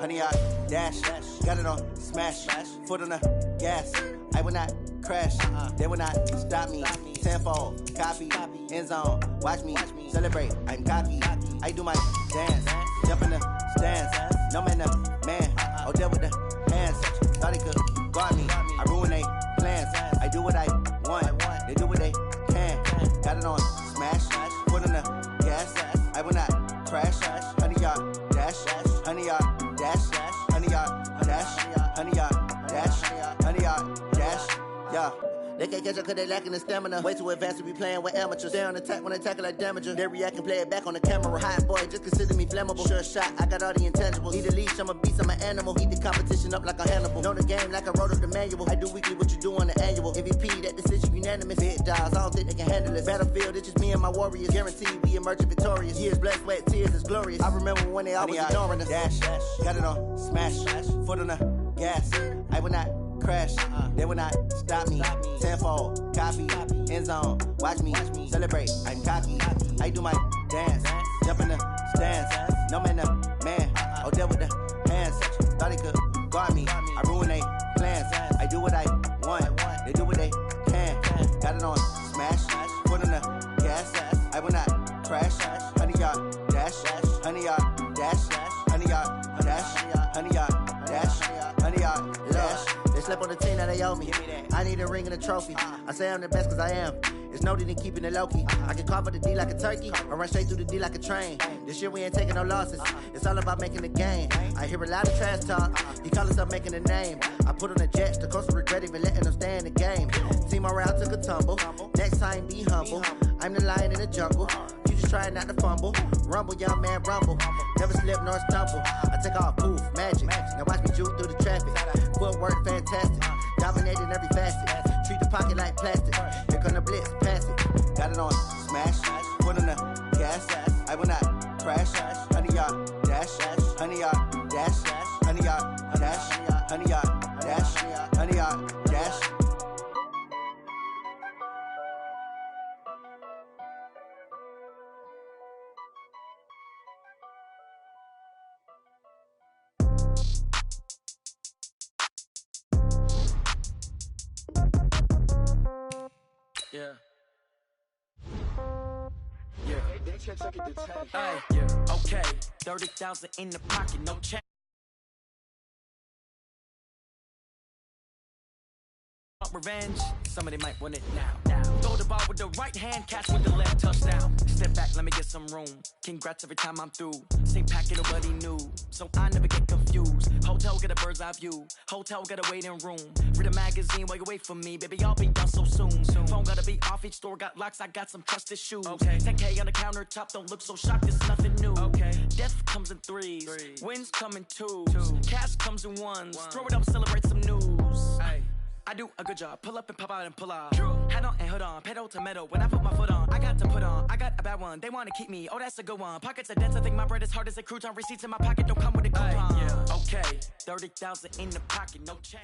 Honey, I dash, got it on smash, foot on the gas. I will not crash, they will not stop me. Tenfold, copy, end zone, watch me celebrate. I'm cocky, I do my dance, jump in the stands. No man, man, oh, deal with the hands. Thought he could guard me, I ruin they plans. I do what I want, they do what they can. Got it on smash, foot on the gas. I will not crash, honey, y'all dash, honey, y'all dash, honey, y'all dash, honey, y'all dash, honey, y'all dash, yeah. They can't catch up cause they lacking the stamina. Way too advanced to be playing with amateurs. Stay on attack when I tackle like damager. They react and play it back on the camera. Hot boy, just consider me flammable. Sure shot, I got all the intangibles. Need a leash, I'm a beast, I'm an animal. Eat the competition up like a Hannibal. Know the game like I wrote up the manual. I do weekly what you do on the annual. MVP, that decision unanimous. Big dogs, I don't think they can handle it. Battlefield, it's just me and my warriors. Guaranteed we emerging victorious. Years, blood, sweat, tears, it's glorious. I remember when they always ignoring us. Dash, got it on smash, foot on the gas. I will not crash, they will not stop me. Tenfold, copy, end zone, watch me celebrate. I'm cocky, I do my dance, jump in the stands. No man, man, oh, deal with the hands. Thought he could guard me, I ruin they plans. I do what I want, they do what they can. Got it on smash, foot on the gas. I will not crash, honey, y'all dash, honey, y'all dash, honey, y'all dash, honey, y'all dash, honey, y'all dash. They slept on the team that they owe me. I need a ring and a trophy. I say I'm the best cause I am. It's no need in keeping it low-key. I can carve up the D like a turkey or run straight through the D like a train. This year we ain't taking no losses. It's all about making the game. I hear a lot of trash talk. He call himself making a name. I put on the Jets. The coach will regret even letting them stay in the game. Team morale took a tumble. Next time be humble. I'm the lion in the jungle. You just trying not to fumble. Rumble, young man, rumble. Never slip nor stumble. I take off, poof, magic. Now watch me juke through the traffic. Footwork fantastic. Dominating every facet. Treat the pocket like plastic. Here come the blitz, pass it. Got it on smash, foot on the gas. I will not crash, honey, y'all dash, honey, y'all dash, honey, y'all dash, honey, y'all dash, honey, y'all dash. Yeah. Yeah. Okay. 30,000 in the pocket, no check. Revenge, somebody might win it now. Throw the ball with the right hand, catch with the left, touchdown. Step back, let me get some room. Congrats every time I'm through. Same packet, nobody new, so I never get confused. Hotel get a bird's eye view. Hotel get a waiting room. Read a magazine while you wait for me, baby. I'll be done so soon. Phone gotta be off, each store got locks. I got some trusted shoes. Okay. 10K on the countertop, don't look so shocked. It's nothing new. Okay. Death comes in threes. Wins come in twos. Cash comes in ones. Throw it up, celebrate some news. Aye. I do a good job, pull up and pop out and pull out. Head on and hood on, pedal to metal. When I put my foot on, I got to put on. I got a bad one, they wanna keep me. Oh, that's a good one. Pockets are dense, I think my bread is hard as a crouton. Receipts in my pocket don't come with a coupon. Yeah. Okay, 30,000 in the pocket, no change.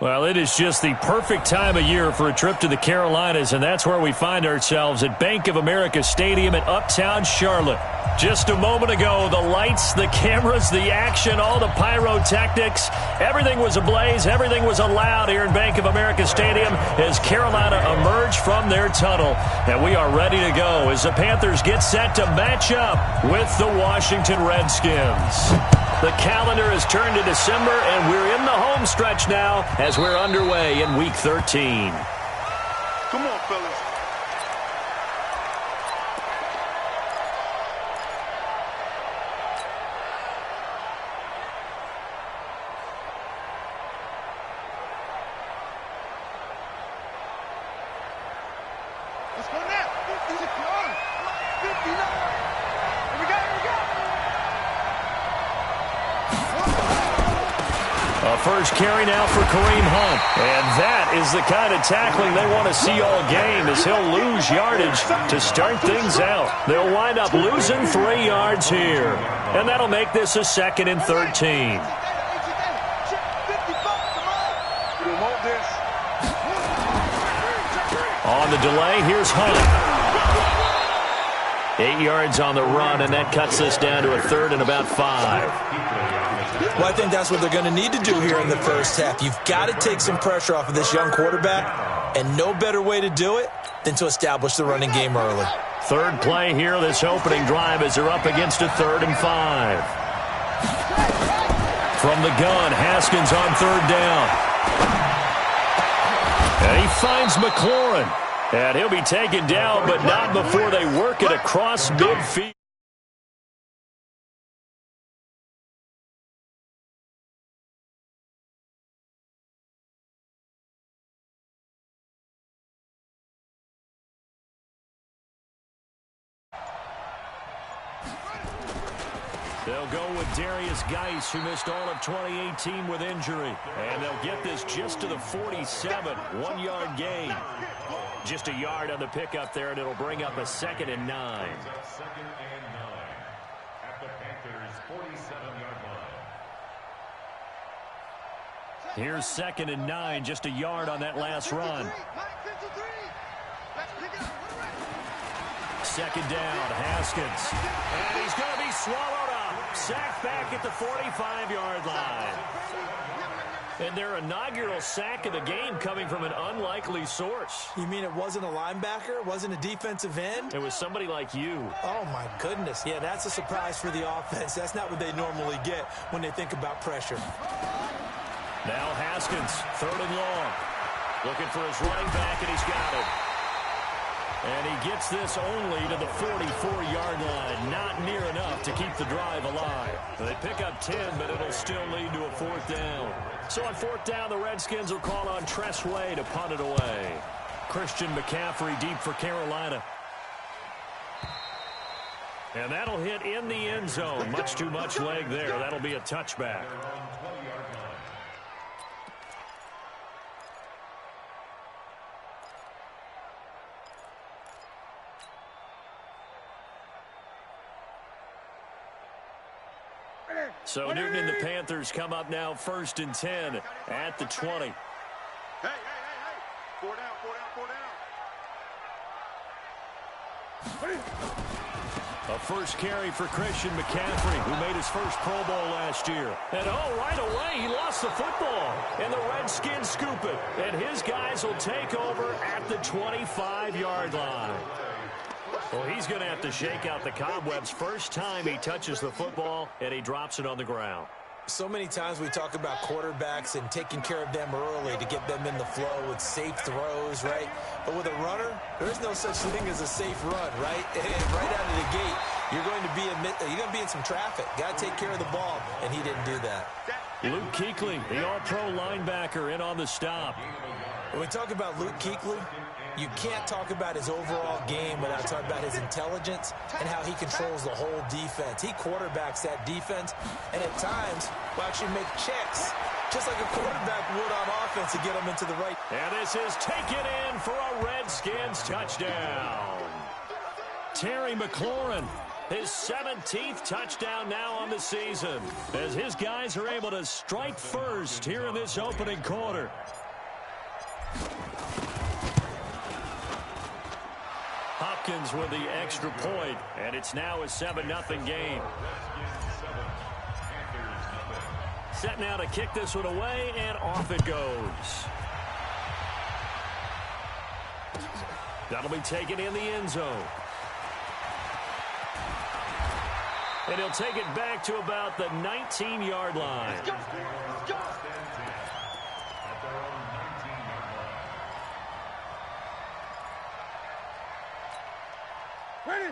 Well, it is just the perfect time of year for a trip to the Carolinas, and that's where we find ourselves at Bank of America Stadium in Uptown Charlotte. Just a moment ago, the lights, the cameras, the action, all the pyrotechnics, everything was ablaze, everything was allowed here in Bank of America Stadium as Carolina emerged from their tunnel. And we are ready to go as the Panthers get set to match up with the Washington Redskins. The calendar has turned to December, and we're in the home stretch now as we're underway in Week 13. Come on, fellas. Let's go now. 50 to 59. Here we go. A first carry now for Kareem Hunt. And that is the kind of tackling they want to see all game as he'll lose yardage to start things out. They'll wind up losing 3 yards here. And that'll make this a 2nd and 13. On the delay, here's Hunt. 8 yards on the run, and that cuts this down to a third and about 5. Well, I think that's what they're going to need to do here in the first half. You've got to take some pressure off of this young quarterback, and no better way to do it than to establish the running game early. Third play here, this opening drive, as they're up against a 3rd and 5. From the gun, Haskins on 3rd down. And he finds McLaurin. And he'll be taken down, but not before they work it across midfield. They'll go with Darius Geis, who missed all of 2018 with injury. And they'll get this just to the 47, 1-yard gain. Just a yard on the pickup there, and it'll bring up a 2nd and 9. Second and 9 at the Panthers' 47-yard line. Here's 2nd and 9, just a yard on that last run. 2nd down, Haskins. And he's going to be swallowed up. Sacked back at the 45-yard line. And their inaugural sack of the game coming from an unlikely source. You mean it wasn't a linebacker? It wasn't a defensive end? It was somebody like you. Oh, my goodness. Yeah, that's a surprise for the offense. That's not what they normally get when they think about pressure. Now Haskins, 3rd and long. Looking for his running back, and he's got it. And he gets this only to the 44-yard line. Not near enough to keep the drive alive. They pick up 10, but it'll still lead to a 4th down. So on 4th down, the Redskins will call on Tress Way to punt it away. Christian McCaffrey deep for Carolina. And that'll hit in the end zone. Much too much leg there. That'll be a touchback. So Newton and the Panthers come up now 1st and 10 at the 20. Hey. 4 down. A first carry for Christian McCaffrey, who made his first Pro Bowl last year. And right away, he lost the football. And the Redskins scoop it. And his guys will take over at the 25-yard line. Well, he's going to have to shake out the cobwebs first time he touches the football, and he drops it on the ground. So many times we talk about quarterbacks and taking care of them early to get them in the flow with safe throws, right? But with a runner, there's no such thing as a safe run, right? And right out of the gate, you're going to be in some traffic. Got to take care of the ball, and he didn't do that. Luke Kuechly, the all-pro linebacker, in on the stop. When we talk about Luke Kuechly, you can't talk about his overall game without talking about his intelligence and how he controls the whole defense. He quarterbacks that defense, and at times will actually make checks, just like a quarterback would on offense, to get them into the right. And this is taken in for a Redskins touchdown. Terry McLaurin, his 17th touchdown now on the season, as his guys are able to strike first here in this opening quarter. Hopkins with the extra point, and it's now a 7-0 game. Set now to kick this one away, and off it goes. That'll be taken in the end zone. And he'll take it back to about the 19-yard line.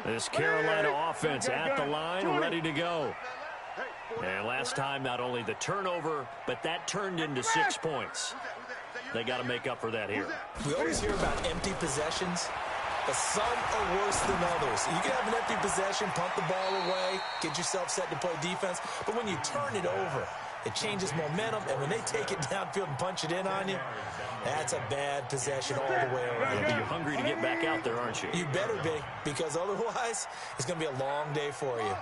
This Carolina offense at the line, ready to go. And last time, not only the turnover, but that turned into 6 points. They got to make up for that here. We always hear about empty possessions, but some are worse than others. You can have an empty possession, punt the ball away, get yourself set to play defense, but when you turn it over, it changes momentum, and when they take it downfield and punch it in on you, that's a bad possession all the way around. Yeah, but you're hungry to get back out there, aren't you? You better be, because otherwise, it's going to be a long day for you.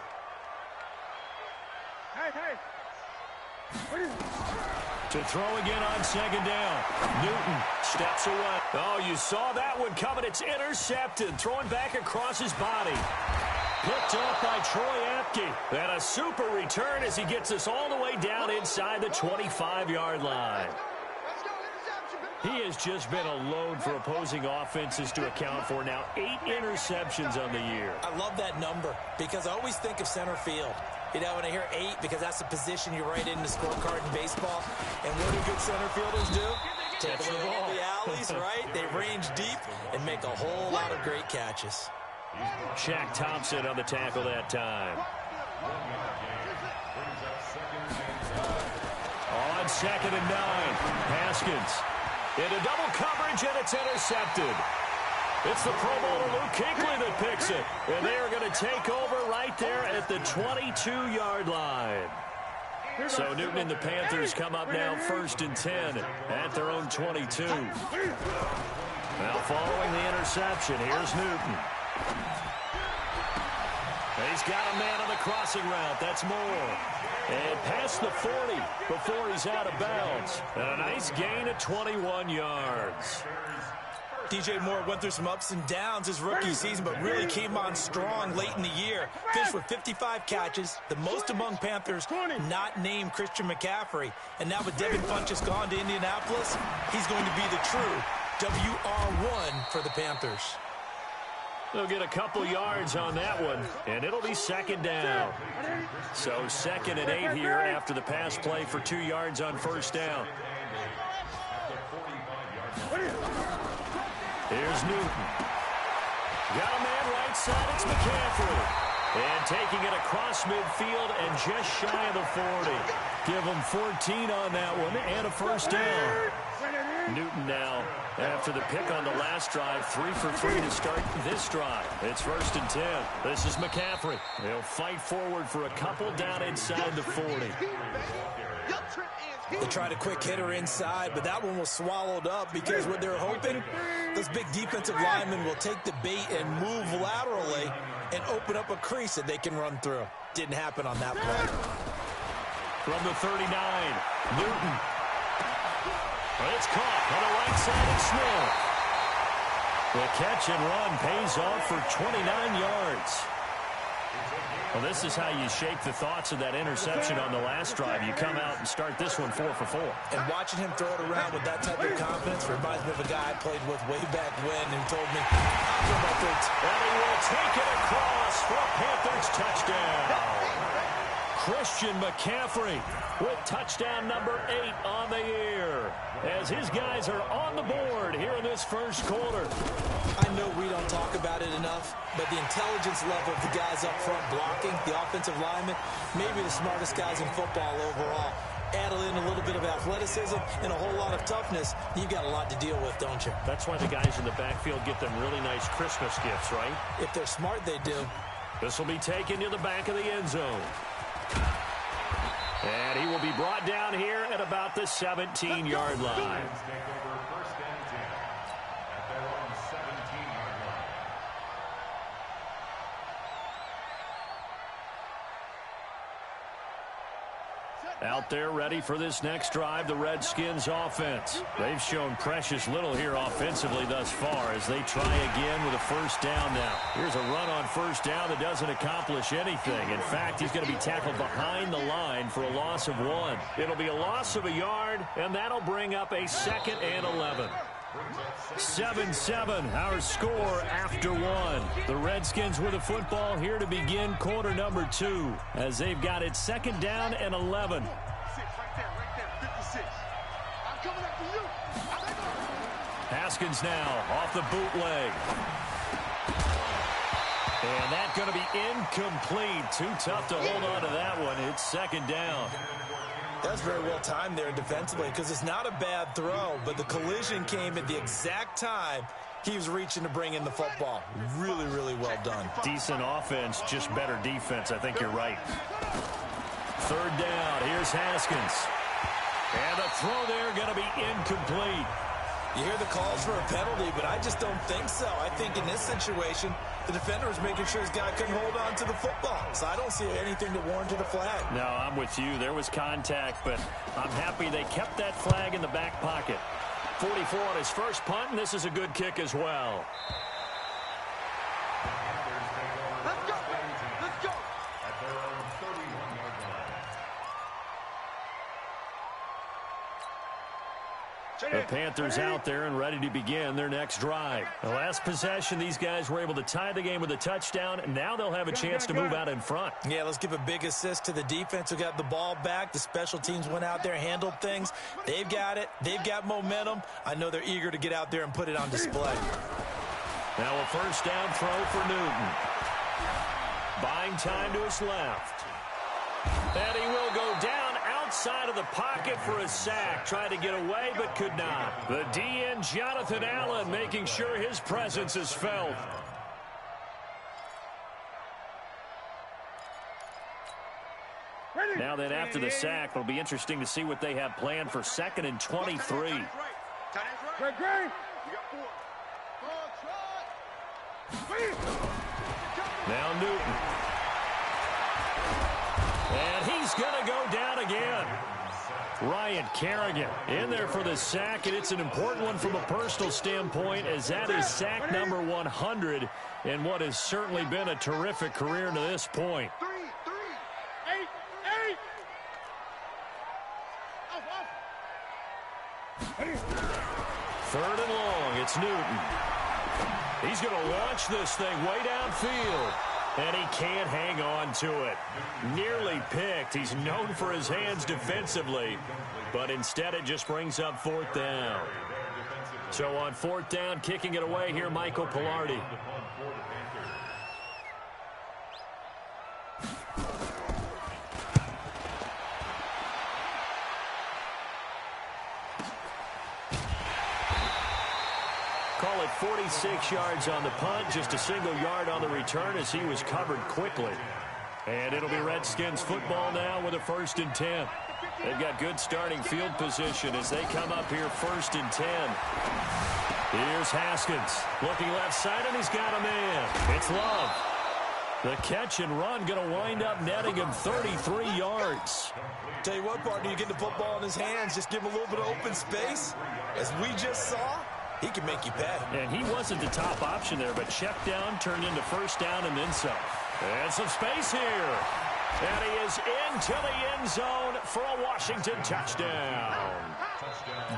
To throw again on second down. Newton steps away. Oh, you saw that one coming. It's intercepted. Throwing back across his body. Picked up by Troy Apke. And a super return as he gets us all the way down inside the 25-yard line. He has just been a load for opposing offenses to account for. Now 8 interceptions on the year. I love that number because I always think of center field. You know, when I hear 8, because that's the position you write in the scorecard in baseball. And what do good center fielders do? Take away all the alleys, right? They range deep and make a whole lot of great catches. Shaq Thompson on the tackle that time. On 2nd and 9, Haskins into double coverage, and it's intercepted. It's the Pro Bowler Luke Kuechly that picks it. And they are going to take over right there at the 22-yard line. So Newton and the Panthers come up now 1st and 10 at their own 22. Now following the interception, here's Newton. He's got a man on the crossing route. That's Moore. And past the 40 before he's out of bounds. And a nice gain of 21 yards. DJ Moore went through some ups and downs his rookie season, but really came on strong late in the year. Finished with 55 catches, the most among Panthers not named Christian McCaffrey. And now with Devin Funchess gone to Indianapolis, he's going to be the true WR1 for the Panthers. They'll get a couple yards on that one, and it'll be 2nd down. So 2nd and 8 here after the pass play for 2 yards on 1st down. Here's Newton. Got a man right side. It's McCaffrey. And taking it across midfield and just shy of the 40. Give him 14 on that one and a 1st down. Newton now, after the pick on the last drive, 3 for 3 to start this drive. It's 1st and 10. This is McCaffrey. They'll fight forward for a couple down inside the 40. They tried a quick hitter inside, but that one was swallowed up because what they're hoping, those big defensive linemen will take the bait and move laterally and open up a crease that they can run through. Didn't happen on that play. From the 39, Newton. It's caught on the right side of Smith. The catch and run pays off for 29 yards. Well, this is how you shake the thoughts of that interception on the last drive. You come out and start this one 4 for 4. And watching him throw it around with that type of confidence reminds me of a guy I played with way back when who told me, I'll throw my third. And he will take it across for a Panthers touchdown. Christian McCaffrey with touchdown number 8 on the year as his guys are on the board here in this first quarter. I know we don't talk about it enough, but the intelligence level of the guys up front blocking, the offensive linemen, maybe the smartest guys in football overall. Add in a little bit of athleticism and a whole lot of toughness, you've got a lot to deal with, don't you? That's why the guys in the backfield get them really nice Christmas gifts, right? If they're smart, they do. This will be taken to the back of the end zone. And he will be brought down here at about the 17-yard line. Out there ready for this next drive, the Redskins offense. They've shown precious little here offensively thus far as they try again with a 1st down now. Here's a run on 1st down that doesn't accomplish anything. In fact, he's going to be tackled behind the line for a loss of 1. It'll be a loss of a yard, and that'll bring up a 2nd and 11. 7-7, our score after 1. The Redskins with the football here to begin quarter number 2 as they've got it 2nd down and 11. Haskins now off the bootleg. And that's going to be incomplete. Too tough to hold on to that one. It's 2nd down. That's very well timed there defensively because it's not a bad throw, but the collision came at the exact time he was reaching to bring in the football. Really, really well done. Decent offense, just better defense. I think you're right. 3rd down. Here's Haskins. And the throw there going to be incomplete. You hear the calls for a penalty, but I just don't think so. I think in this situation, The defender was making sure his guy couldn't hold on to the football. So I don't see anything to warrant the flag. No, I'm with you. There was contact, but I'm happy they kept that flag in the back pocket. 44 on his first punt, and this is a good kick as well. Let's go. Let's go. At their own 31-yard line. The Panthers out there and ready to begin their next drive. The last possession, these guys were able to tie the game with a touchdown, and now they'll have a chance to move out in front. Yeah, let's give a big assist to the defense who got the ball back. The special teams went out there, handled things. They've got it. They've got momentum. I know they're eager to get out there and put it on display. Now a first down throw for Newton. Buying time to his left. And he will go down outside of the pocket for a sack. Tried to get away, but could not. The DN, Jonathan Allen, making sure his presence is felt. Now then, after the sack, it'll be interesting to see what they have planned for 2nd and 23. Great. You got 4. Now Newton. And he's going to go down again. Ryan Kerrigan in there for the sack, and it's an important one from a personal standpoint, as that is sack number 100 in what has certainly been a terrific career to this point. 3, 8. 3rd and long, it's Newton. He's going to launch this thing way downfield. And he can't hang on to it. Nearly picked. He's known for his hands defensively, but instead it just brings up 4th down. So on 4th down, kicking it away here, Michael Pilardi. Call it 46 yards on the punt, just a single yard on the return as he was covered quickly. And it'll be Redskins football now with a 1st and 10. They've got good starting field position as they come up here 1st and 10. Here's Haskins looking left side, and he's got a man. It's Love. The catch and run going to wind up netting him 33 yards. Tell you what, partner, you get the football in his hands, just give him a little bit of open space. As we just saw, he can make you pay. And he wasn't the top option there, but check down turned into 1st down and then some. And some space here. And he is into the end zone for a Washington touchdown.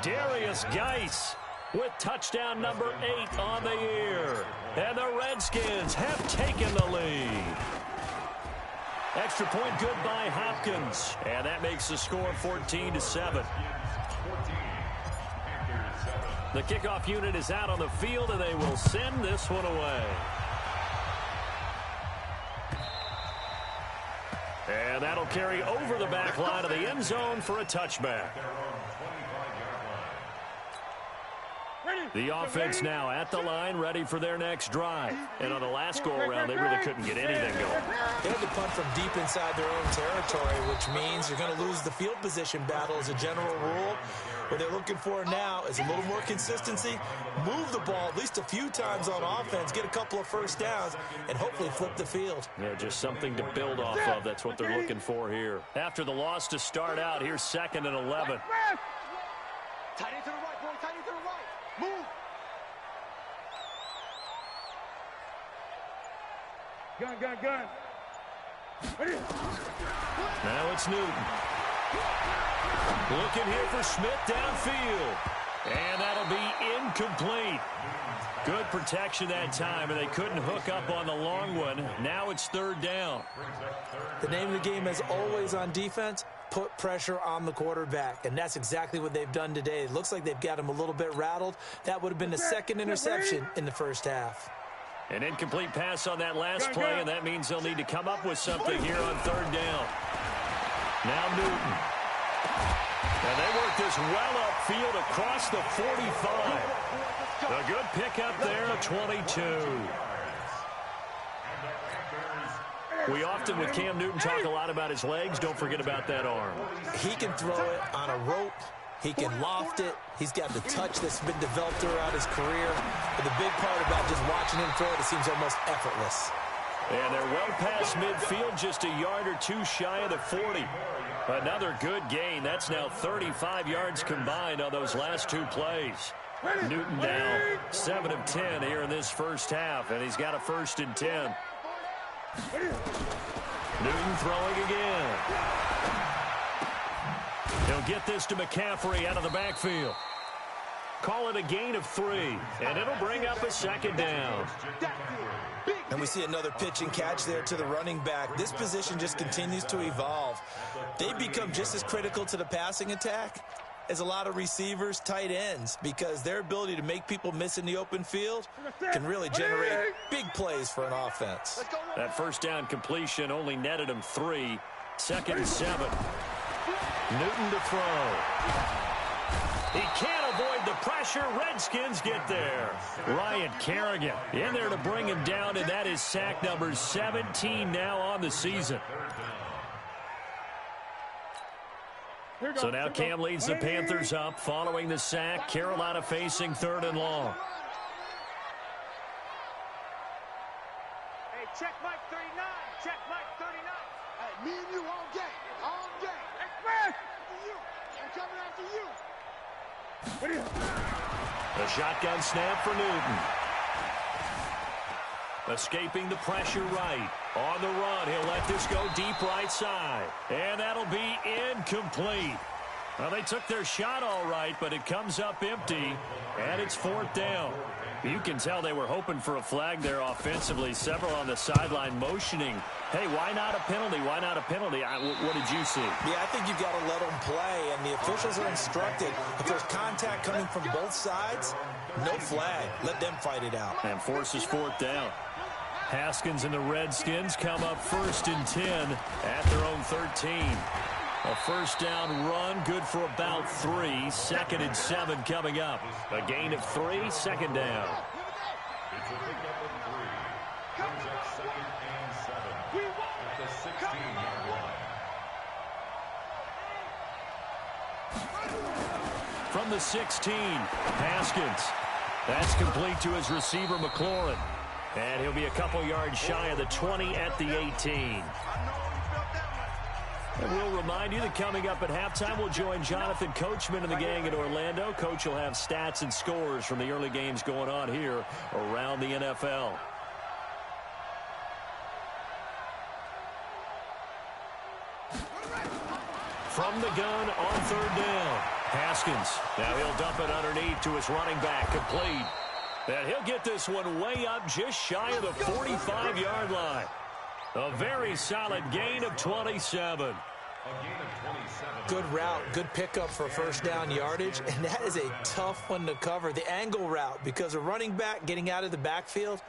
Darius Geis with touchdown number 8 on the year. And the Redskins have taken the lead. Extra point good by Hopkins. And that makes the score 14-7. The kickoff unit is out on the field, and they will send this one away. And that'll carry over the back line of the end zone for a touchback. The offense now at the line, ready for their next drive. And on the last go-around, they really couldn't get anything going. They had to punt from deep inside their own territory, which means you're going to lose the field position battle as a general rule. What they're looking for now is a little more consistency, move the ball at least a few times on offense, get a couple of 1st downs, and hopefully flip the field. Yeah, just something to build off of. That's what they're looking for here. After the loss to start out, here's 2nd and 11. Tight end to the right, boy. Tight end to the right. Move. Gun. Now it's Newton. Looking here for Smith downfield. And that'll be incomplete. Good protection that time, and they couldn't hook up on the long one. Now it's 3rd down. The name of the game is always on defense, put pressure on the quarterback. And that's exactly what they've done today. It looks like they've got him a little bit rattled. That would have been the 2nd interception in the 1st half. An incomplete pass on that last play, and that means they'll need to come up with something here on 3rd down. Now Newton. And they work this well upfield across the 45. A good pickup there, 22. We often, with Cam Newton, talk a lot about his legs. Don't forget about that arm. He can throw it on a rope. He can loft it. He's got the touch that's been developed throughout his career. But the big part about just watching him throw it seems almost effortless. And they're well past midfield, just a yard or two shy of the 40. Another good gain. That's now 35 yards combined on those last two plays. Newton now 7 of 10 here in this first half, and he's got a 1st and 10. Newton throwing again. He'll get this to McCaffrey out of the backfield. Call it a gain of 3, and it'll bring up a 2nd down. And we see another pitch and catch there to the running back. This position just continues to evolve. They become just as critical to the passing attack as a lot of receivers, tight ends, because their ability to make people miss in the open field can really generate big plays for an offense. That 1st down completion only netted him 3. 2nd and 7. Newton to throw. He can't avoid the pressure. Redskins get there. Ryan Kerrigan in there to bring him down, and that is sack number 17 now on the season. So now Cam leads the Panthers up following the sack. Carolina facing 3rd and long. Hey, check Mike 39. Check Mike 39. Hey, me and you all day. All day. Express! You. I'm coming after you. The shotgun snap for Newton. Escaping the pressure right. On the run, he'll let this go deep right side. And that'll be incomplete. Well, they took their shot all right, but it comes up empty, and it's 4th down. You can tell they were hoping for a flag there offensively. Several on the sideline motioning. Hey, why not a penalty? Why not a penalty? What did you see? Yeah, I think you've got to let them play, and the officials are instructed. If there's contact coming from both sides, no flag. Let them fight it out. And forces 4th down. Haskins and the Redskins come up 1st and 10 at their own 13. A 1st down run, good for about 3. 2nd and 7 coming up. A gain of 3, 2nd down. It's a pickup of 3. Brings up 2nd and 7 at the 16-yard line. From the 16, Haskins. That's complete to his receiver, McLaurin. And he'll be a couple yards shy of the 20 at the 18. And we'll remind you that coming up at halftime, we'll join Jonathan Coachman and the gang in Orlando. Coach will have stats and scores from the early games going on here around the NFL. From the gun on 3rd down, Haskins. Now he'll dump it underneath to his running back, complete. And he'll get this one way up just shy of the 45-yard line. A very solid gain of 27. Good route, good pickup for 1st down yardage, and that is a tough one to cover. The angle route, because a running back getting out of the backfield,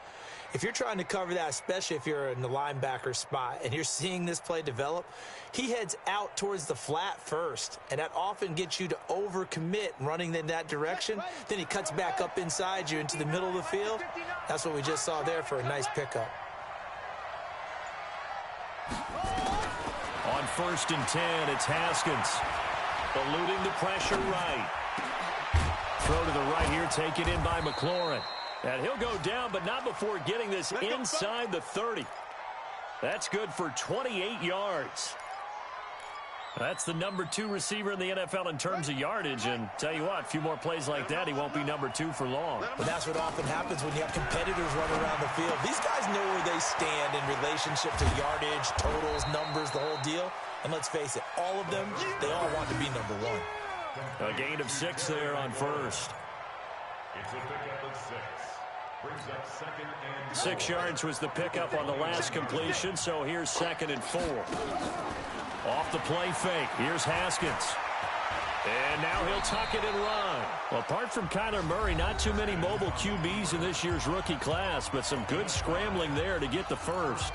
if you're trying to cover that, especially if you're in the linebacker spot and you're seeing this play develop, he heads out towards the flat first, and that often gets you to overcommit running in that direction. Then he cuts back up inside you into the middle of the field. That's what we just saw there for a nice pickup. On 1st and 10, it's Haskins. Eluding the pressure right. Throw to the right here, taken in by McLaurin. And he'll go down, but not before getting this inside the 30. That's good for 28 yards. That's the number 2 receiver in the NFL in terms of yardage. And tell you what, a few more plays like that, he won't be number 2 for long. But that's what often happens when you have competitors running around the field. These guys know where they stand in relationship to yardage, totals, numbers, the whole deal. And let's face it, all of them, they all want to be number 1. A gain of 6 there on 1st. It's a pickup of 6. Brings up 2nd and 6 yards was the pickup on the last completion, so here's 2nd and 4. Off the play fake, here's Haskins. And now he'll tuck it and run. Well, apart from Kyler Murray, not too many mobile QBs in this year's rookie class, but some good scrambling there to get the first.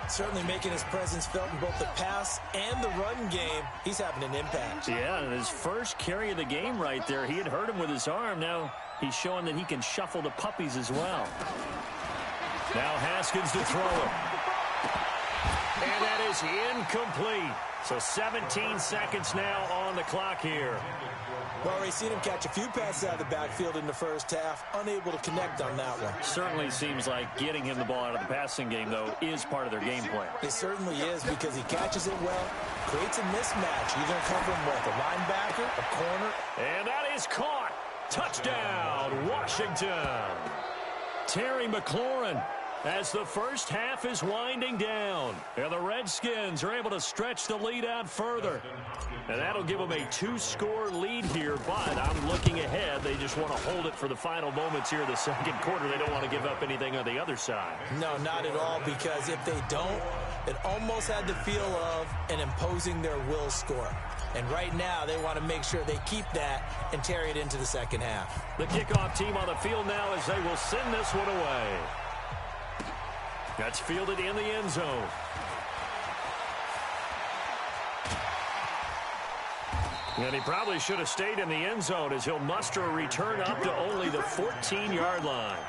Certainly making his presence felt in both the pass and the run game. He's having an impact. Yeah, and his first carry of the game right there, he had hurt him with his arm. Now he's showing that he can shuffle the puppies as well. Now Haskins to throw it. And that is incomplete. So 17 seconds now on the clock here. Well, we've seen him catch a few passes out of the backfield in the first half, unable to connect on that one. Certainly seems like getting him the ball out of the passing game, though, is part of their game plan. It certainly is because he catches it well, creates a mismatch, either covering with a linebacker, a corner. And that is caught. Touchdown, Washington. Terry McLaurin, as the first half is winding down. And the Redskins are able to stretch the lead out further. And that'll give them a 2-score lead here, but I'm looking ahead. They just want to hold it for the final moments here in the second quarter. They don't want to give up anything on the other side. No, not at all, because if they don't, it almost had the feel of an imposing their will score. And right now, they want to make sure they keep that and carry it into the second half. The kickoff team on the field now as they will send this one away. That's fielded in the end zone. And he probably should have stayed in the end zone as he'll muster a return up to only the 14-yard line.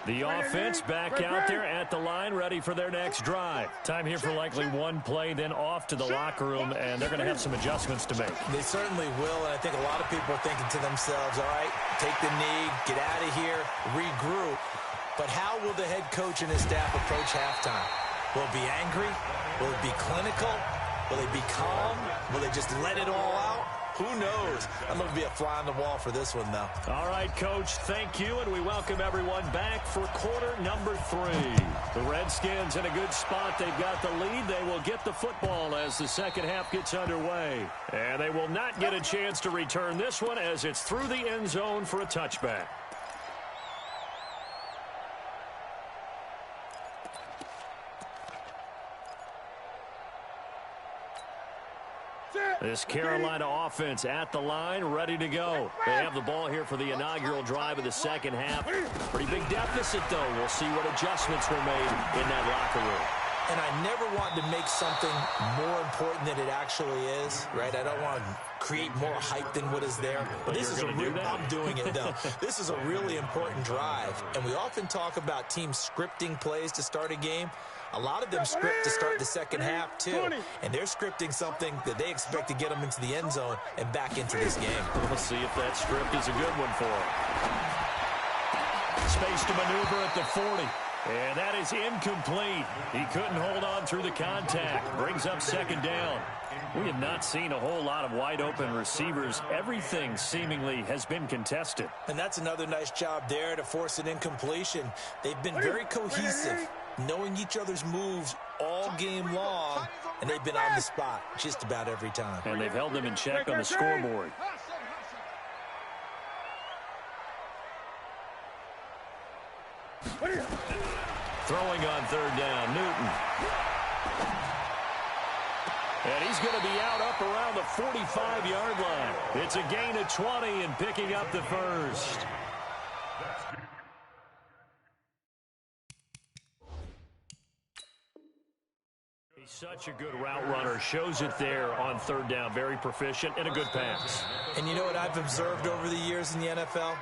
The offense back out there at the line, ready for their next drive. Time here for likely one play, then off to the locker room, and they're going to have some adjustments to make. They certainly will, and I think a lot of people are thinking to themselves, all right, take the knee, get out of here, regroup. But how will the head coach and his staff approach halftime? Will it be angry? Will it be clinical? Will they be calm? Will they just let it all out? Who knows? I'm going to be a fly on the wall for this one, though. All right, Coach, thank you, and we welcome everyone back for quarter number 3. The Redskins in a good spot. They've got the lead. They will get the football as the second half gets underway. And they will not get a chance to return this one as it's through the end zone for a touchback. This Carolina offense at the line, ready to go. They have the ball here for the inaugural drive of the second half. Pretty big deficit, though. We'll see what adjustments were made in that locker room. And I never want to make something more important than it actually is, right? I don't want to create more hype than what is there. But this is I'm doing it, though. This is a really important drive. And we often talk about teams scripting plays to start a game. A lot of them script to start the second half, too. And they're scripting something that they expect to get them into the end zone and back into this game. We'll see if that script is a good one for them. Space to maneuver at the 40. And that is incomplete. He couldn't hold on through the contact. Brings up second down. We have not seen a whole lot of wide-open receivers. Everything seemingly has been contested. And that's another nice job there to force an incompletion. They've been very cohesive, knowing each other's moves all game long, and they've been on the spot just about every time. And they've held them in check on the scoreboard. Throwing on third down, Newton. And he's going to be out up around the 45-yard line. It's a gain of 20 and picking up the first. He's such a good route runner. Shows it there on third down. Very proficient and a good pass. And you know what I've observed over the years in the NFL?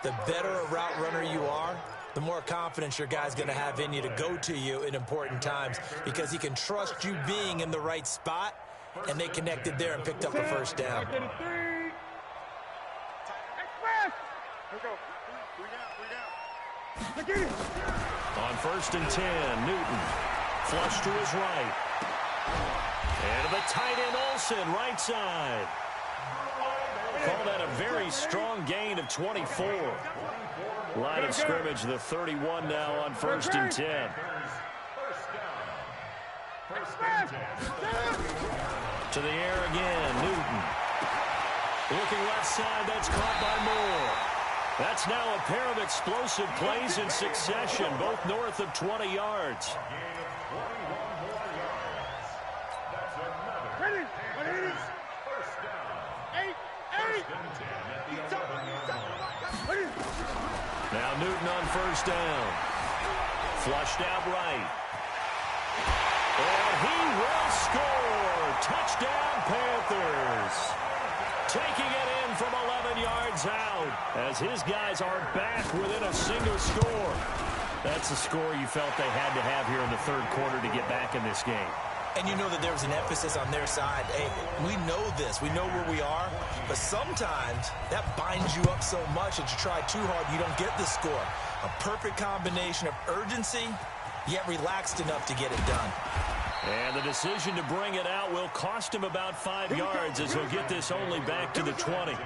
The better a route runner you are, the more confidence your guy's going to have in you to go to you in important times because he can trust you being in the right spot, and they connected there and picked up a first down. On first and 10, Newton. Flush to his right. And the tight end Olsen, right side. Call that a very strong gain of 24. Line of scrimmage, the 31 now on first and 10. To the air again, Newton. Looking left side, that's caught by Moore. That's now a pair of explosive plays in succession, both north of 20 yards. Now Newton on first down. Flushed out right. And he will score. Touchdown, Panthers. Taking it in from 11 yards out as his guys are back within a single score. That's the score you felt they had to have here in the third quarter to get back in this game. And you know that there was an emphasis on their side. Hey, we know this. We know where we are. But sometimes that binds you up so much that you try too hard, you don't get the score. A perfect combination of urgency, yet relaxed enough to get it done. And the decision to bring it out will cost him about 5 yards as he'll get this only back to the 20.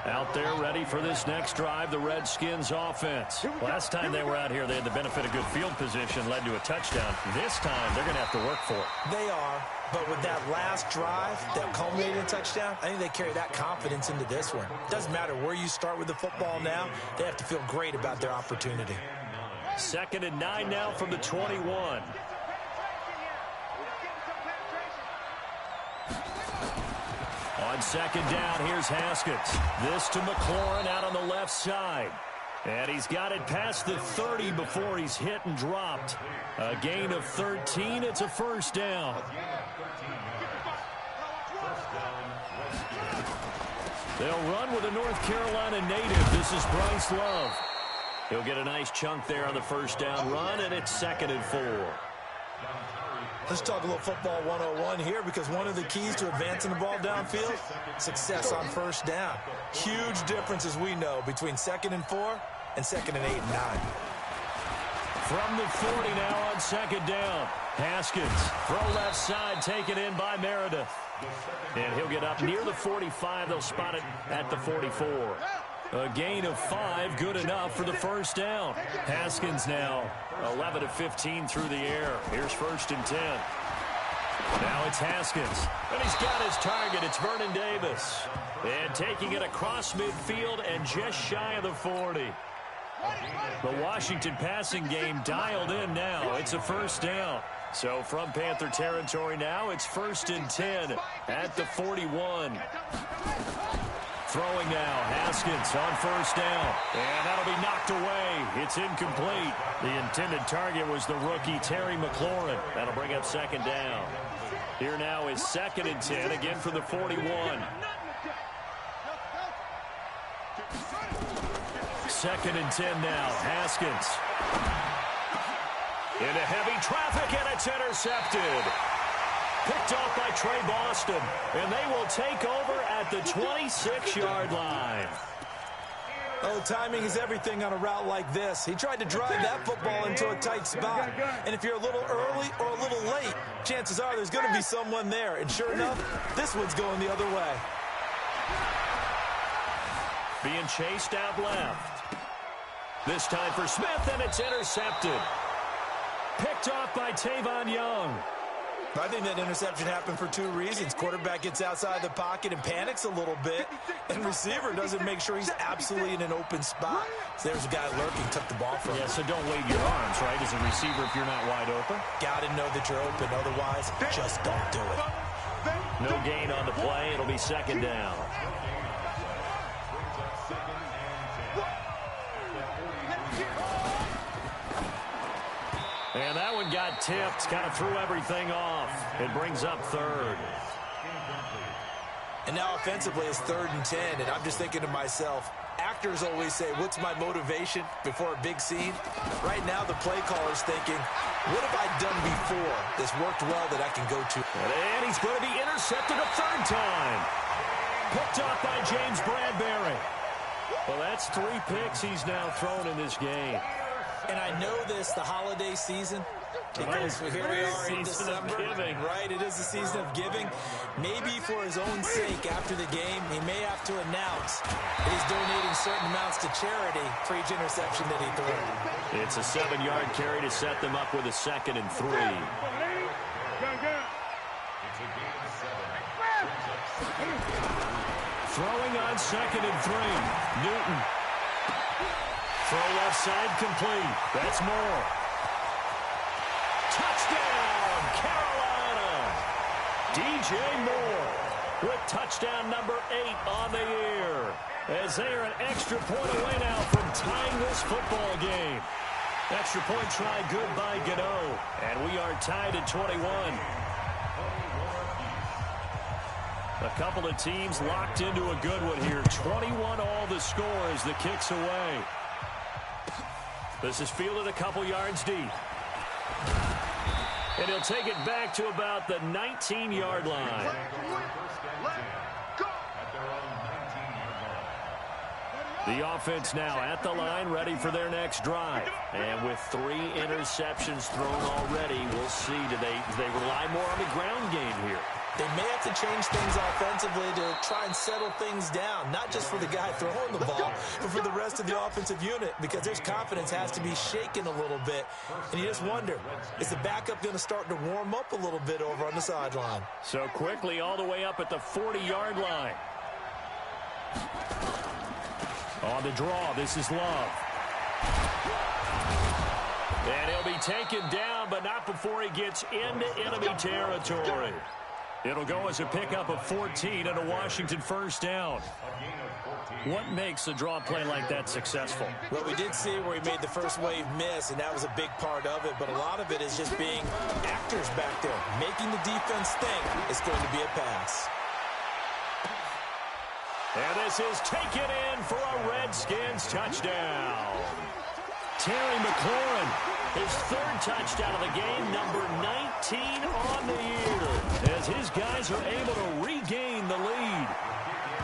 Out there ready for this next drive, the Redskins offense. Last time they were out here, they had the benefit of good field position, led to a touchdown. This time, they're going to have to work for it. They are, but with that last drive that culminated in a touchdown, I think they carry that confidence into this one. Doesn't matter where you start with the football now, they have to feel great about their opportunity. 2nd and 9 now from the 21. On 2nd down, here's Haskins. This to McLaurin out on the left side. And he's got it past the 30 before he's hit and dropped. A gain of 13. It's a first down. They'll run with a North Carolina native. This is Bryce Love. He'll get a nice chunk there on the first down run, and it's 2nd and 4. Let's talk a little football 101 here, because one of the keys to advancing the ball downfield, success on first down. Huge difference, as we know, between 2nd and 4 and 2nd and 8 and 9. From the 40 now on 2nd down. Haskins, throw left side, taken in by Meredith. And he'll get up near the 45. They'll spot it at the 44. A gain of 5, good enough for the first down. Haskins now 11 of 15 through the air. Here's 1st and 10. Now it's Haskins. And he's got his target. It's Vernon Davis. And taking it across midfield and just shy of the 40. The Washington passing game dialed in now. It's a first down. So from Panther territory now, it's 1st and 10 at the 41. Throwing now, Haskins on first down. And that'll be knocked away. It's incomplete. The intended target was the rookie Terry McLaurin. That'll bring up 2nd down. Here now is 2nd and 10, again for the 41. 2nd and 10 now, Haskins. Into heavy traffic, and it's intercepted. Picked off by Trey Boston, and they will take over at the 26-yard line. Oh, timing is everything on a route like this. He tried to drive that football into a tight spot. And if you're a little early or a little late, chances are there's going to be someone there. And sure enough, this one's going the other way. Being chased out left. This time for Smith, and it's intercepted. Picked off by Tavon Young. I think that interception happened for 2 reasons. Quarterback gets outside the pocket and panics a little bit, and receiver doesn't make sure he's absolutely in an open spot. So there's a guy lurking, took the ball from him. Yeah, so don't wave your arms, right, as a receiver if you're not wide open. Got to know that you're open. Otherwise, just don't do it. No gain on the play. It'll be 2nd down. And that one got tipped, kind of threw everything off. It brings up 3rd. And now offensively it's 3rd and 10, and I'm just thinking to myself, actors always say, what's my motivation before a big scene? Right now the play caller's thinking, what have I done before that's worked well that I can go to? And he's going to be intercepted a 3rd time. Picked off by James Bradbury. Well, that's 3 picks he's now thrown in this game. And I know this, the holiday season, because here we are in December, right? It is the season of giving. Maybe for his own sake, after the game, he may have to announce that he's donating certain amounts to charity for each interception that he threw. It's a 7-yard carry to set them up with a 2nd and 3. Throwing on 2nd and 3. Newton. Throw left side complete. That's Moore. Touchdown, Carolina. DJ Moore with touchdown number 8 on the year. As they are an extra point away now from tying this football game. Extra point try good by Gano. And we are tied at 21. A couple of teams locked into a good one here. 21 all the score as the kick's away. This is fielded a couple yards deep. And he'll take it back to about the 19-yard line. The offense now at the line, ready for their next drive. And with 3 interceptions thrown already, we'll see. Do they rely more on the ground game here? They may have to change things offensively to try and settle things down, not just for the guy throwing the ball, but for the rest of the offensive unit, because their confidence has to be shaken a little bit. And you just wonder, is the backup going to start to warm up a little bit over on the sideline? So quickly all the way up at the 40-yard line. On the draw, this is Love. And he'll be taken down, but not before he gets into enemy territory. It'll go as a pickup of 14 and a Washington first down. What makes a draw play like that successful? Well, we did see where he made the first wave miss, and that was a big part of it. But a lot of it is just being actors back there, making the defense think it's going to be a pass. And this is taken in for a Redskins touchdown. Terry McLaurin, his 3rd touchdown of the game, number 19 on the year, as his guys are able to regain the lead.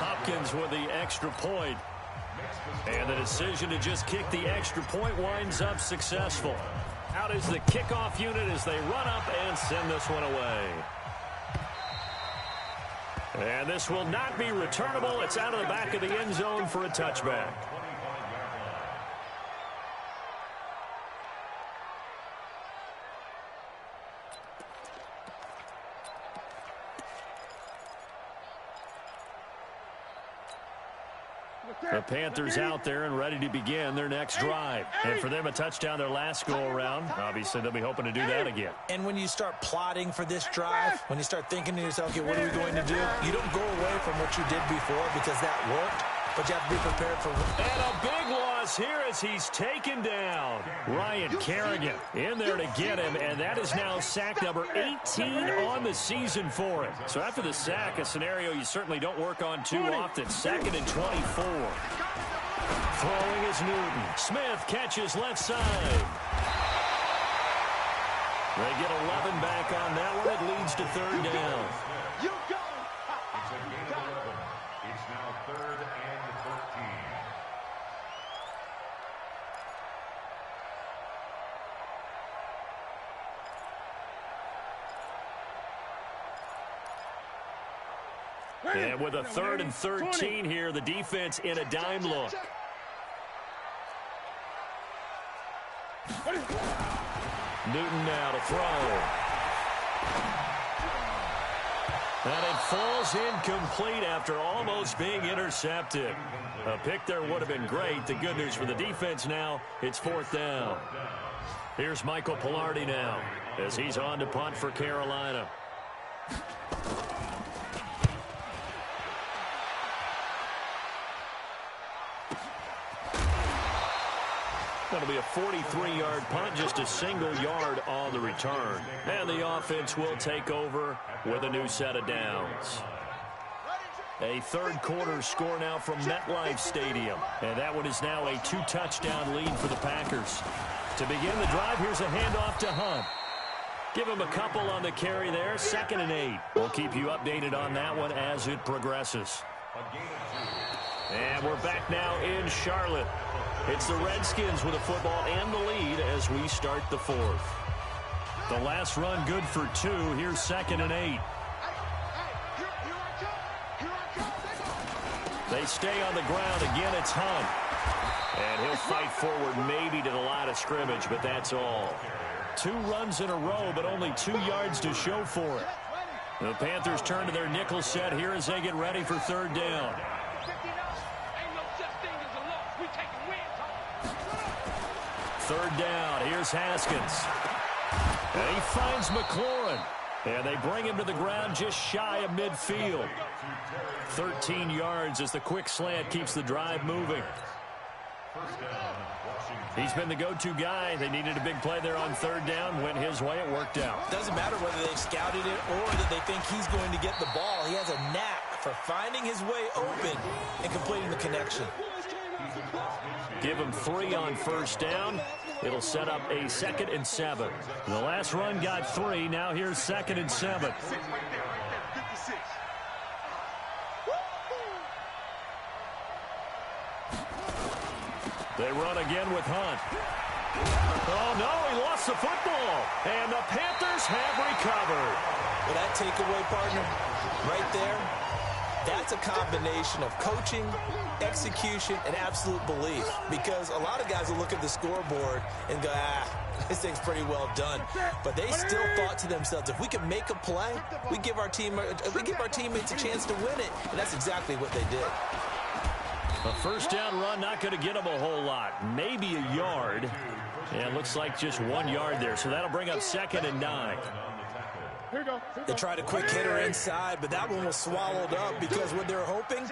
Hopkins with the extra point. And the decision to just kick the extra point winds up successful. Out is the kickoff unit as they run up and send this one away. And this will not be returnable. It's out of the back of the end zone for a touchback. The Panthers out there and ready to begin their next drive. And for them, a touchdown their last go-around. Obviously, they'll be hoping to do that again. And when you start plotting for this drive, when you start thinking to yourself, okay, what are we going to do? You don't go away from what you did before because that worked, but you have to be prepared for it. And a big loss here as he's taken down. Ryan Kerrigan in there to get him, and that is now sack number 18 on the season for him. So after the sack, a scenario you certainly don't work on too often. 2nd and 24. Throwing is Newton. Smith catches left side. They get 11 back on that one. It leads to 3rd down. It's a gain of 11. It's now 3rd and 13. And with a 3rd and 13 here, the defense in a dime look. Newton now to throw. And it falls incomplete after almost being intercepted. A pick there would have been great. The good news for the defense now, it's 4th down. Here's Michael Pilardi now as he's on to punt for Carolina. That'll be a 43-yard punt, just a single yard on the return. And the offense will take over with a new set of downs. A 3rd quarter score now from MetLife Stadium. And that one is now a 2-touchdown lead for the Packers. To begin the drive, here's a handoff to Hunt. Give him a couple on the carry there, 2nd and 8. We'll keep you updated on that one as it progresses. And we're back now in Charlotte. It's the Redskins with the football and the lead as we start the 4th. The last run good for 2. Here's 2nd and 8. They stay on the ground. Again, it's Hunt. And he'll fight forward maybe to the line of scrimmage, but that's all. 2 runs in a row, but only 2 yards to show for it. The Panthers turn to their nickel set here as they get ready for 3rd down. 3rd down. Here's Haskins. And he finds McLaurin. And they bring him to the ground just shy of midfield. 13 yards as the quick slant keeps the drive moving. He's been the go-to guy. They needed a big play there on 3rd down. Went his way. It worked out. Doesn't matter whether they've scouted it or that they think he's going to get the ball. He has a knack for finding his way open and completing the connection. Give him 3 on first down. It'll set up a 2nd and 7. The last run got 3. Now here's 2nd and 7. They run again with Hunt. Oh, no, he lost the football. And the Panthers have recovered. Well, that takeaway, partner, right there, that's a combination of coaching, execution, and absolute belief. Because a lot of guys will look at the scoreboard and go, this thing's pretty well done. But they still thought to themselves, if we can make a play, we give our teammates a chance to win it. And that's exactly what they did. A first down run, not going to get them a whole lot. Maybe a yard. And it looks like just 1 yard there. So that'll bring up 2nd and 9. They tried a quick hitter inside, but that one was swallowed up because what they're hoping,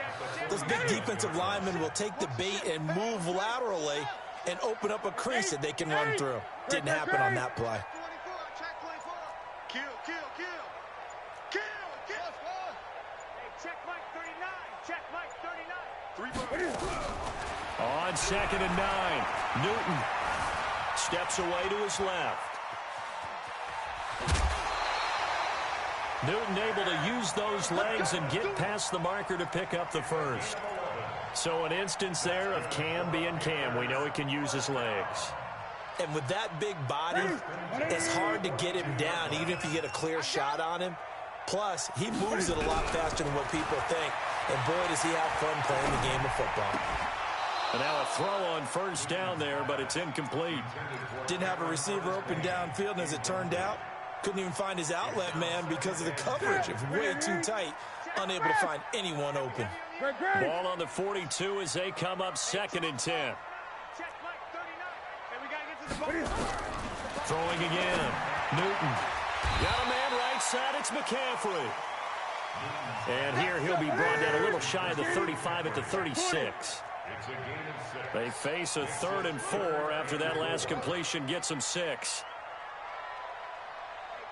those big defensive linemen will take the bait and move laterally and open up a crease that they can run through. Didn't happen on that play. Kill. Check Mike 39. Check Mike 39. 3 On 2nd and 9, Newton steps away to his left. Newton able to use those legs and get past the marker to pick up the first. So an instance there of Cam being Cam. We know he can use his legs. And with that big body, it's hard to get him down, even if you get a clear shot on him. Plus, he moves it a lot faster than what people think. And boy, does he have fun playing the game of football. And now a throw on first down there, but it's incomplete. Didn't have a receiver open downfield, and as it turned out, couldn't even find his outlet man because of the coverage. It was way too tight, unable to find anyone open. Ball on the 42 as they come up 2nd and 10. Throwing again. Newton. Got a man right side. It's McCaffrey. And here he'll be brought down a little shy of the 35 at the 36. They face a 3rd and 4 after that last completion gets them 6.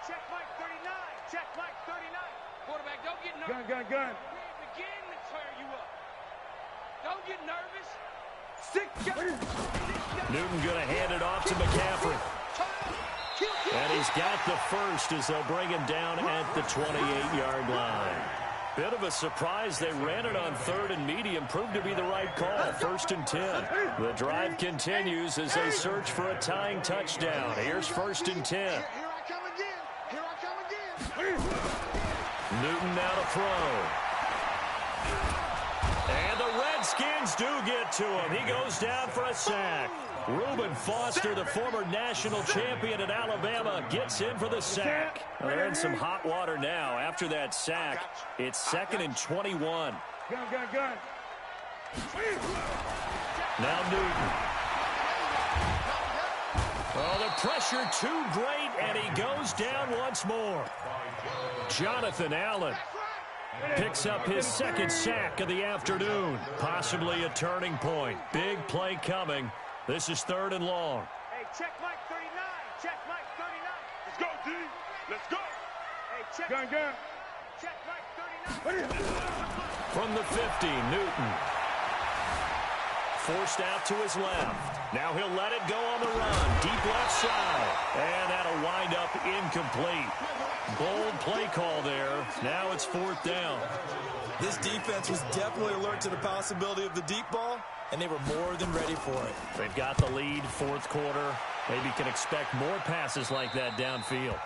Check Mike 39. Check Mike 39. Quarterback, don't get nervous. Gun. Begin to tear you up. Don't get nervous. Newton going to hand it off to McCaffrey. And he's got the first as they'll bring him down at the 28-yard line. Bit of a surprise. They ran it on 3rd and medium. Proved to be the right call. 1st and 10. The drive continues as they search for a tying touchdown. Here's 1st and 10. Here I come again. Newton now to throw. And the Redskins do get to him. He goes down for a sack. Reuben Foster, the former national champion at Alabama, gets in for the sack. They're in some hot water now. After that sack, it's 2nd and 21. Gun. Now Newton. Oh, the pressure too great, and he goes down once more. Jonathan Allen picks up his 2nd sack of the afternoon. Possibly a turning point. Big play coming. This is 3rd and long. Hey, check Mike 39. Check Mike 39. Let's go, D. Let's go. Hey, check. Gun. Check Mike 39. From the 50, Newton. Forced out to his left. Now he'll let it go on the run. Deep left side. And that'll wind up incomplete. Bold play call there. Now it's 4th down. This defense was definitely alert to the possibility of the deep ball, and they were more than ready for it. They've got the lead, 4th quarter. Maybe can expect more passes like that downfield.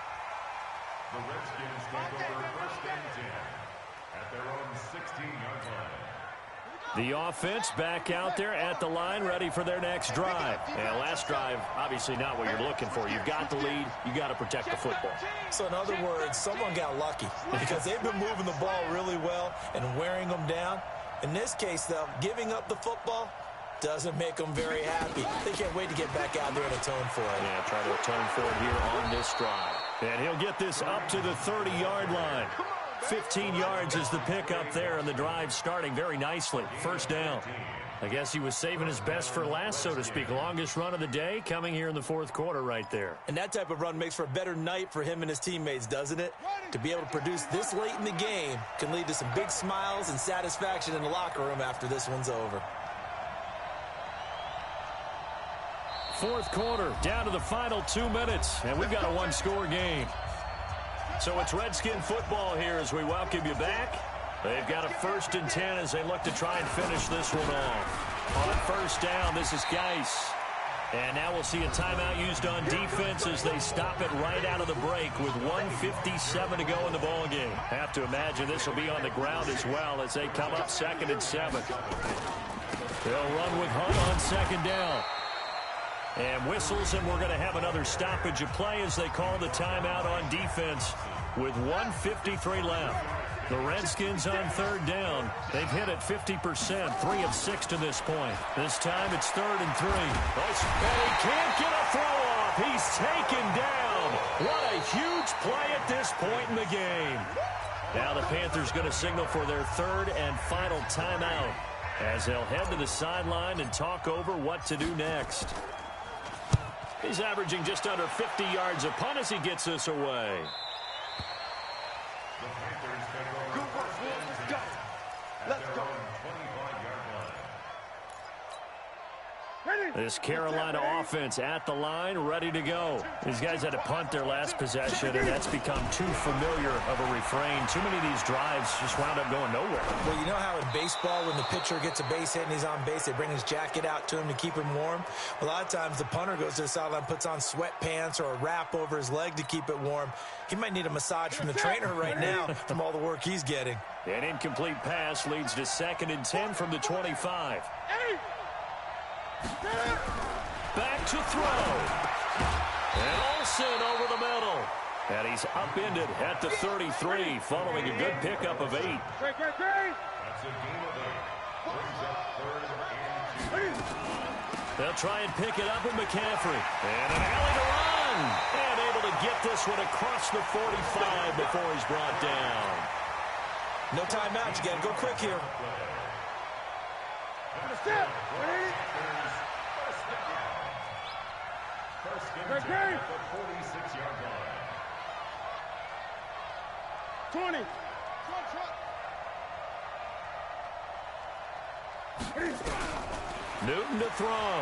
The Redskins take over 1st and 10 at their own 16-yard line. The offense back out there at the line, ready for their next drive. And last drive, obviously not what you're looking for. You've got the lead. You got to protect the football. So in other words, someone got lucky because they've been moving the ball really well and wearing them down. In this case, though, giving up the football doesn't make them very happy. They can't wait to get back out there and atone for it. Yeah, try to atone for it here on this drive. And he'll get this up to the 30-yard line. 15 yards is the pickup there, and the drive starting very nicely. 1st down. I guess he was saving his best for last, so to speak. Longest run of the day coming here in the 4th quarter right there. And that type of run makes for a better night for him and his teammates, doesn't it? To be able to produce this late in the game can lead to some big smiles and satisfaction in the locker room after this one's over. fourth quarter, down to the final 2 minutes, and we've got a one-score game. So it's Redskin football here as we welcome you back. They've got a 1st and 10 as they look to try and finish this one off. On first down, this is Geis. And now we'll see a timeout used on defense as they stop it right out of the break with 1:57 to go in the ballgame. Have to imagine this will be on the ground as well as they come up 2nd and 7. They'll run with Hunt on 2nd down. And whistles, and we're going to have another stoppage of play as they call the timeout on defense with 1:53 left. The Redskins on 3rd down. They've hit it 50%, 3 of 6 to this point. This time it's 3rd and 3. And he can't get a throw off. He's taken down. What a huge play at this point in the game. Now the Panthers going to signal for their 3rd and final timeout as they'll head to the sideline and talk over what to do next. He's averaging just under 50 yards a punt as he gets this away. Let's go. This Carolina offense at the line, ready to go. These guys had to punt their last possession, and that's become too familiar of a refrain. Too many of these drives just wound up going nowhere. Well, you know how in baseball when the pitcher gets a base hit and he's on base, they bring his jacket out to him to keep him warm? A lot of times the punter goes to the sideline, puts on sweatpants or a wrap over his leg to keep it warm. He might need a massage from the trainer right now from all the work he's getting. An incomplete pass leads to 2nd and 10 from the 25. Back to throw. And Olsen over the middle. And he's upended at the 33 following a good pickup of 8. That's a gain of 8. Brings up 3rd and 2. They'll try and pick it up with McCaffrey. And an alley to run. And able to get this one across the 45 before he's brought down. No timeout. You got to go quick here. First and 10 at the 46-yard line. 20. Newton to throw.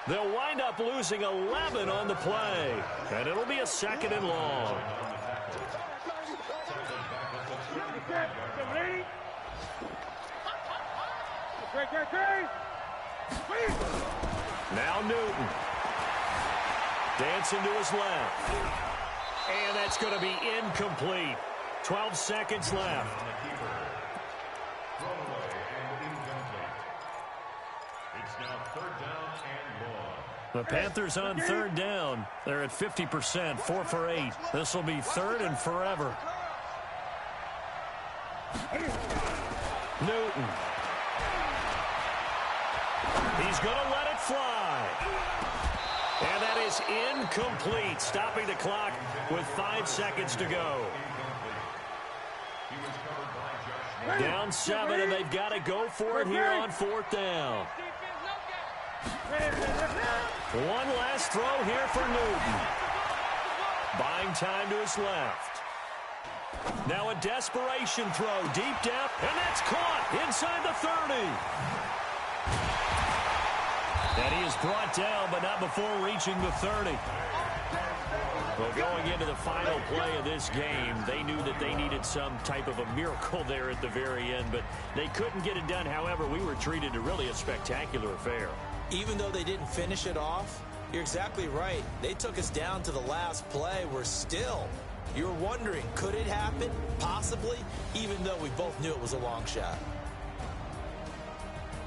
They'll wind up losing 11 on the play. And it'll be a 2nd and long. Now Newton. Dancing to his left. And that's going to be incomplete. 12 seconds left. Thrown away and incomplete. It's now 3rd down and 1. The Panthers on 3rd down. They're at 50%, 4 for 8. This will be 3rd and forever. Newton. He's going to let it fly. And that is incomplete, stopping the clock with 5 seconds to go. Down 7, and they've got to go for it here on 4th down. One last throw here for Newton. Buying time to his left. Now a desperation throw deep down, and that's caught inside the 30. And he is brought down, but not before reaching the 30. Well, going into the final play of this game, they knew that they needed some type of a miracle there at the very end, but they couldn't get it done. However, we were treated to really a spectacular affair. Even though they didn't finish it off, you're exactly right. They took us down to the last play. We're still, you're wondering, could it happen? Possibly, even though we both knew it was a long shot.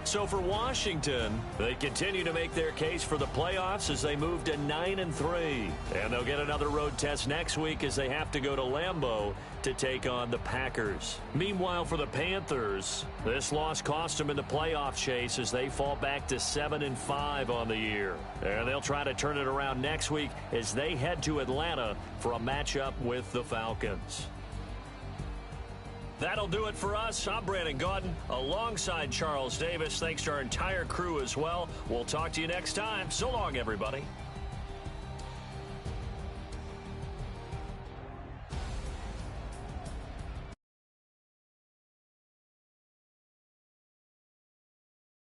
So for Washington, they continue to make their case for the playoffs as they move to 9-3. And they'll get another road test next week as they have to go to Lambeau to take on the Packers. Meanwhile, for the Panthers, this loss cost them in the playoff chase as they fall back to 7-5 on the year. And they'll try to turn it around next week as they head to Atlanta for a matchup with the Falcons. That'll do it for us. I'm Brandon Gaudin alongside Charles Davis. Thanks to our entire crew as well. We'll talk to you next time. So long, everybody.